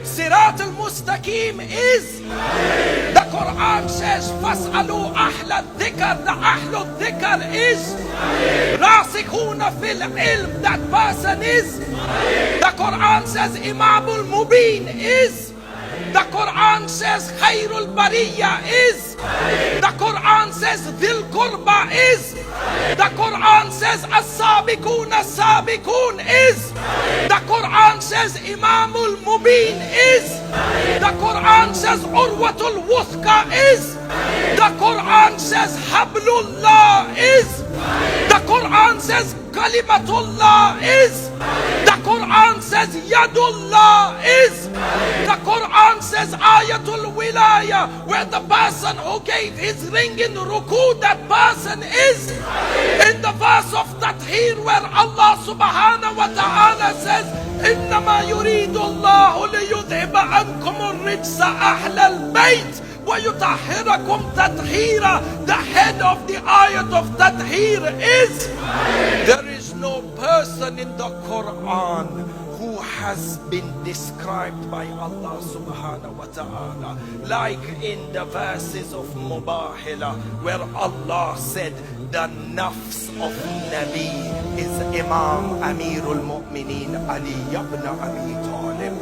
Sirat al-Mustaqim is. The Quran says, فَاسْأَلُوا أَحْلَ الذِّكْرِ. The Ahlul Dhikr is. رَاسِخُونَ فِي الْعِلْمِ. That person is. The Quran says, Imamul Mubin is. The Quran says, Khairul Bariya is. The Quran says, Dhil Qurba is. The Quran says, As-Sabiqun As-Sabiqun is. The Quran says, Imamul Mubin is. The Quran says, Urwatul Wuthqa is. The Quran says, Hablullah is. The Quran says, Kalimatullah is. The Quran says, Yadullah is. The Quran says, Ayatul Wilaya, where the person who gave his ring in ruku, that person is. In the verse of Tathir, where Allah subhanahu wa ta'ala says, إنما يريد الله ليذهب عنكم الرجس أهل البيت ويطهركم تطهيرا. The head of the ayat of Tathir is, there is no person in the Quran who has been described by Allah subhanahu wa ta'ala like in the verses of Mubahila, where Allah said the nafs of Nabi is Imam Amirul Mu'mineen Ali ibn Abi Talib.